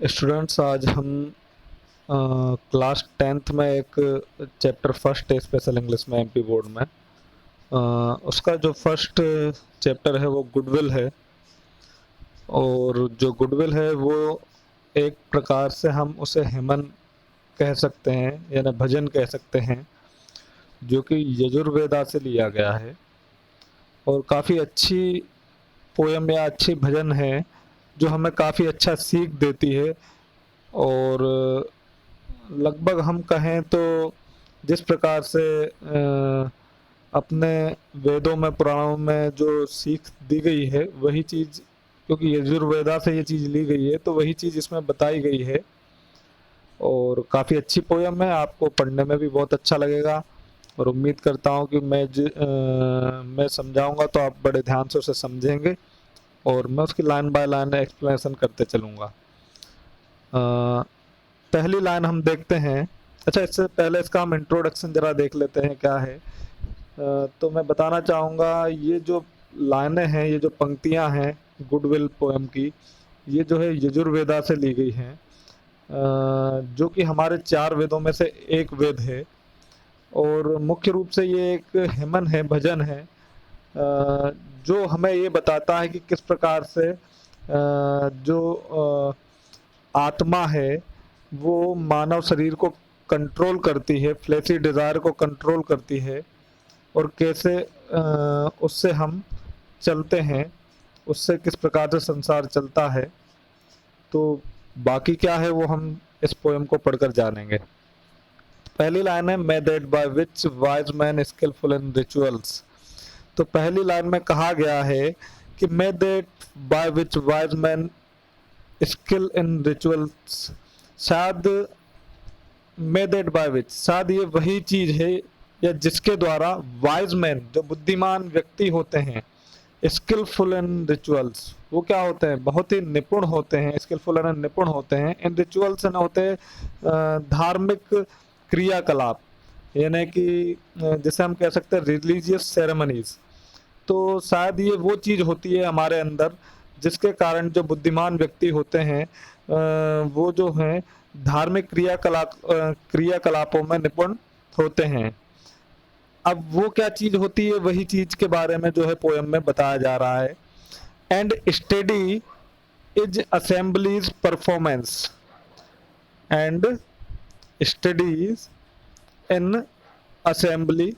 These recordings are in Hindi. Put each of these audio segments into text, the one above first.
स्टूडेंट्स, आज हम क्लास 10th में एक चैप्टर फर्स्ट है स्पेशल इंग्लिश में एमपी बोर्ड में। उसका जो फर्स्ट चैप्टर है वो गुडविल है। और जो गुडविल है वो एक प्रकार से हम उसे हेमन कह सकते हैं, यानी भजन कह सकते हैं, जो कि यजुर्वेदा से लिया गया है। और काफ़ी अच्छी पोयम या अच्छी भजन है जो हमें काफ़ी अच्छा सीख देती है। और लगभग हम कहें तो जिस प्रकार से अपने वेदों में पुराणों में जो सीख दी गई है वही चीज़, क्योंकि यजुर्वेदा से ये चीज़ ली गई है तो वही चीज़ इसमें बताई गई है। और काफ़ी अच्छी पोयम है, आपको पढ़ने में भी बहुत अच्छा लगेगा। और उम्मीद करता हूँ कि मैं समझाऊंगा तो आप बड़े ध्यान से उसे समझेंगे और मैं उसकी लाइन बाय लाइन एक्सप्लेनेशन करते चलूँगा। पहली लाइन हम देखते हैं। अच्छा, इससे पहले इसका हम इंट्रोडक्शन ज़रा देख लेते हैं क्या है। तो मैं बताना चाहूँगा, ये जो लाइनें हैं, ये जो पंक्तियाँ हैं गुडविल पोएम की, ये जो है यजुर्वेदा से ली गई हैं, जो कि हमारे 4 वेदों में से एक वेद है। और मुख्य रूप से ये एक हेमन है, भजन है, जो हमें ये बताता है कि किस प्रकार से जो आत्मा है वो मानव शरीर को कंट्रोल करती है, फ्लैशी डिज़ायर को कंट्रोल करती है, और कैसे उससे हम चलते हैं, उससे किस प्रकार से संसार चलता है। तो बाकी क्या है वो हम इस पोएम को पढ़कर जानेंगे। पहली लाइन है, may that by which wise man skilful in rituals. तो पहली लाइन में कहा गया है कि may that by which wise man skill in rituals. शायद मे दैट बाय विच, शायद ये वही चीज है या जिसके द्वारा वाइज मैन, जो बुद्धिमान व्यक्ति होते हैं, स्किलफुल इन रिचुअल्स, वो क्या होते हैं, बहुत ही निपुण होते हैं, स्किलफुल एंड निपुण होते हैं इन रिचुअल्स, न होते हैं धार्मिक क्रियाकलाप, यानी कि जैसे हम कह सकते हैं रिलीजियस सेरेमनीज। तो शायद ये वो चीज़ होती है हमारे अंदर जिसके कारण जो बुद्धिमान व्यक्ति होते हैं वो जो हैं धार्मिक क्रियाकलापों में निपुण होते हैं। अब वो क्या चीज़ होती है, वही चीज़ के बारे में जो है पोयम में बताया जा रहा है। And study is assemblies performance, and studies in assembly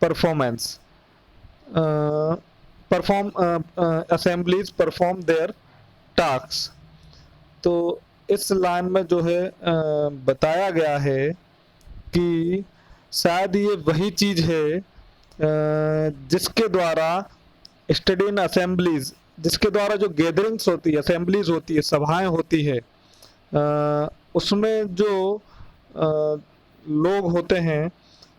performance, perform assemblies perform there task. तो इस लाइन में जो है बताया गया है कि शायद ये वही चीज़ है जिसके द्वारा स्टडी इन असेंबलीज, जिसके द्वारा जो गैदरिंग्स होती है, असेंबलीज होती है, सभाएं होती है, उसमें जो लोग होते हैं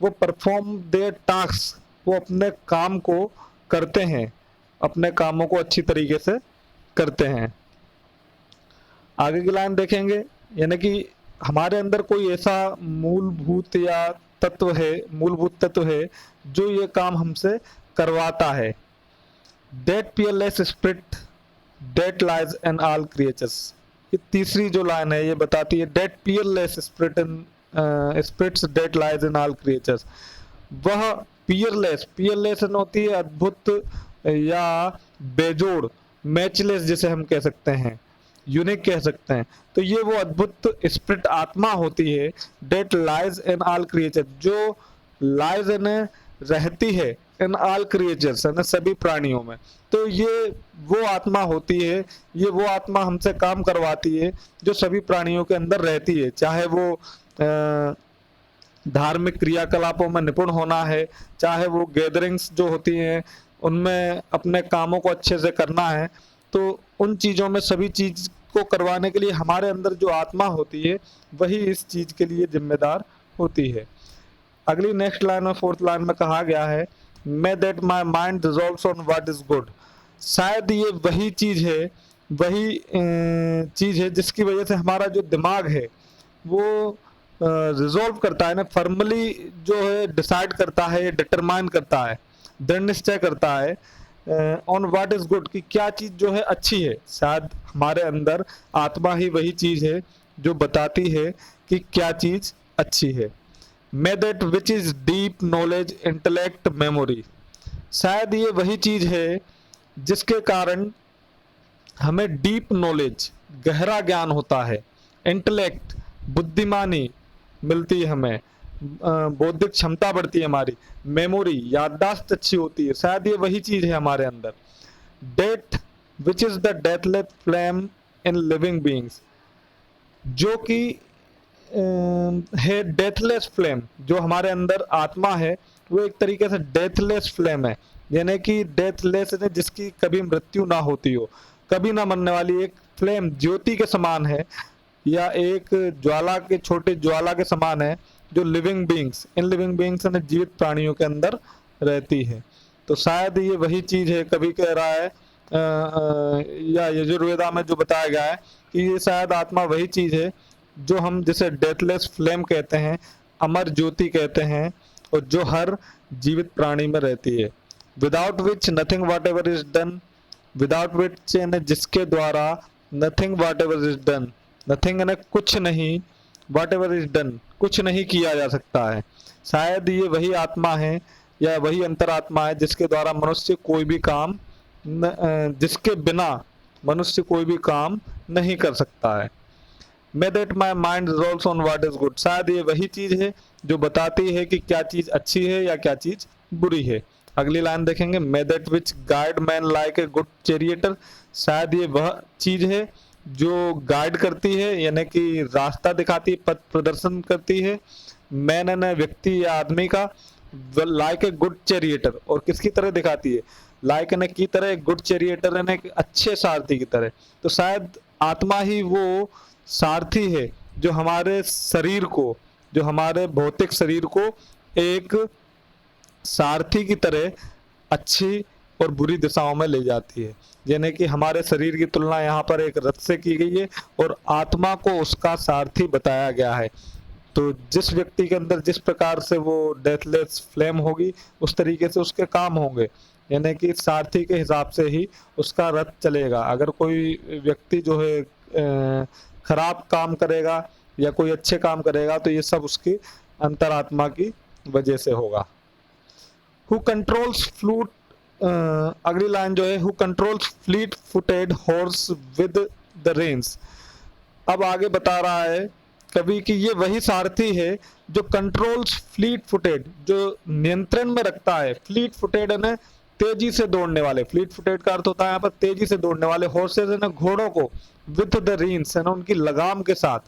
वो परफॉर्म देयर टास्क, वो अपने काम को करते हैं, अपने कामों को अच्छी तरीके से करते हैं। आगे की लाइन देखेंगे, यानी कि हमारे अंदर कोई ऐसा मूलभूत या तत्व है, मूलभूत तत्व है जो ये काम हमसे करवाता है। That peerless spirit that lies in all creatures. ये तीसरी जो लाइन है ये बताती है that peerless spirit in spirits that lies in all creatures. वह पियरलेस, पियरलेस होती है अद्भुत या बेजोड़, मैचलेस जिसे हम कह सकते हैं, यूनिक कह सकते हैं। तो ये वो अद्भुत स्पिरिट आत्मा होती है, that lies in all creature, जो लाइज इन रहती है इन ऑल क्रिएचर्स, है ना, सभी प्राणियों में। तो ये वो आत्मा होती है, ये वो आत्मा हमसे काम करवाती है जो सभी प्राणियों के अंदर रहती है, चाहे वो धार्मिक क्रियाकलापों में निपुण होना है, चाहे वो गैदरिंग्स जो होती हैं उनमें अपने कामों को अच्छे से करना है। तो उन चीज़ों में, सभी चीज़ को करवाने के लिए हमारे अंदर जो आत्मा होती है वही इस चीज़ के लिए जिम्मेदार होती है। अगली नेक्स्ट लाइन में, फोर्थ लाइन में कहा गया है, may that my mind resolves on what is good. शायद ये वही चीज़ है, वही चीज़ है जिसकी वजह से हमारा जो दिमाग है वो रिजॉल्व करता है ना, फॉर्मली जो है डिसाइड करता है, डिटरमाइन करता है, दृढ़ निश्चय करता है ऑन व्हाट इज गुड, कि क्या चीज जो है अच्छी है। शायद हमारे अंदर आत्मा ही वही चीज है जो बताती है कि क्या चीज अच्छी है। May that which is deep knowledge intellect memory, शायद ये वही चीज है जिसके कारण हमें डीप नॉलेज, गहरा ज्ञान होता है, इंटेलेक्ट, बुद्धिमानी मिलती है हमें, बौद्धिक क्षमता बढ़ती है हमारी, मेमोरी, याददाश्त अच्छी होती है। शायद ये वही चीज है हमारे अंदर। Death which is the deathless flame in living beings, जो कि है डेथलेस फ्लेम, जो हमारे अंदर आत्मा है वो एक तरीके से डेथलेस फ्लेम है, यानी कि डेथलेस है जिसकी कभी मृत्यु ना होती हो, कभी ना मरने वाली एक फ्लेम, ज्योति के समान है, या एक ज्वाला के, छोटे ज्वाला के समान है, जो living beings, in living beings ने जीवित प्राणियों के अंदर रहती है। तो शायद ये वही चीज है, कभी कह रहा है या यजुर्वेदा में जो बताया गया है कि ये शायद आत्मा वही चीज है जो हम जिसे डेथलेस फ्लेम कहते हैं, अमर ज्योति कहते हैं, और जो हर जीवित प्राणी में रहती है। Without which nothing whatever is done, without which यानी जिसके द्वारा, nothing whatever is done, nothing यानी कुछ नहीं, वाट एवर इज डन कुछ नहीं किया जा सकता है। शायद ये वही आत्मा है या वही अंतरात्मा है जिसके द्वारा मनुष्य कोई भी काम जिसके बिना मनुष्य कोई भी काम नहीं कर सकता है। May that my mind resolves on what is good, शायद ये वही चीज है जो बताती है कि क्या चीज अच्छी है या क्या चीज बुरी है। अगली लाइन देखेंगे, may that which guide man like a good charioteer, शायद ये वह चीज है जो गाइड करती है, यानी कि रास्ता दिखाती है, पथ प्रदर्शन करती है, मैन यानी व्यक्ति या आदमी का, लाइक ए गुड चैरिएटर, और किसकी तरह दिखाती है, लाइक यानी की तरह, गुड चैरिएटर यानी अच्छे सारथी की तरह। तो शायद आत्मा ही वो सारथी है जो हमारे शरीर को, जो हमारे भौतिक शरीर को एक सारथी की तरह अच्छी और बुरी दिशाओं में ले जाती है। यानी कि हमारे शरीर की तुलना यहाँ पर एक रथ से की गई है और आत्मा को उसका सारथी बताया गया है। तो जिस व्यक्ति के अंदर जिस प्रकार से वो डेथलेस फ्लेम होगी, उस तरीके से उसके काम होंगे, यानी कि सारथी के हिसाब से ही उसका रथ चलेगा। अगर कोई व्यक्ति जो है खराब काम करेगा या कोई अच्छे काम करेगा, तो ये सब उसकी अंतरात्मा की वजह से होगा। हु कंट्रोल्स फ्लूट, अगली लाइन जो है, who controls fleet footed horse with the reins. अब आगे बता रहा है कवि कि ये वही सारथी है जो कंट्रोल्स फ्लीट फुटेड, जो नियंत्रण में रखता है, फ्लीट फुटेड है तेजी से दौड़ने वाले, फ्लीट फुटेड का अर्थ होता है यहाँ पर तेजी से दौड़ने वाले, हॉर्सेस है ना घोड़ों को, विथ द रीन्स है ना उनकी लगाम के साथ।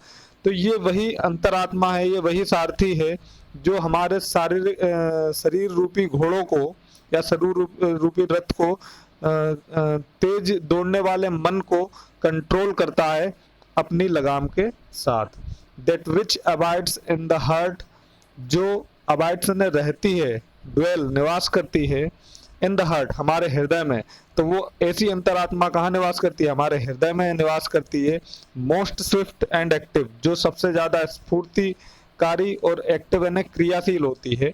तो ये वही अंतरात्मा है, ये वही सारथी है जो हमारे शारीरिक शरीर रूपी घोड़ों को या शरीर रूपी रथ को, तेज दौड़ने वाले मन को कंट्रोल करता है अपनी लगाम के साथ। That which abides in the heart, जो अबाइड्स में रहती है, ड्वेल निवास करती है, इन द हार्ट हमारे हृदय में। तो वो ऐसी अंतरात्मा कहाँ निवास करती है, हमारे हृदय में निवास करती है। मोस्ट स्विफ्ट एंड एक्टिव, जो सबसे ज्यादा स्फूर्तिकारी और एक्टिव यानी क्रियाशील होती है।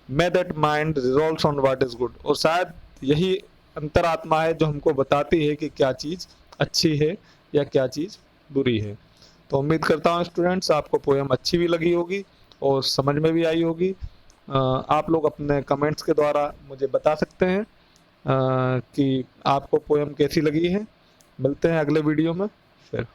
May that mind resolves on what is good, और शायद यही अंतरात्मा है जो हमको बताती है कि क्या चीज अच्छी है या क्या चीज बुरी है। तो उम्मीद करता हूँ स्टूडेंट्स आपको पोएम अच्छी भी लगी होगी और समझ में भी आई होगी। आप लोग अपने कमेंट्स के द्वारा मुझे बता सकते हैं कि आपको पोएम कैसी लगी है। मिलते हैं अगले वीडियो में फिर।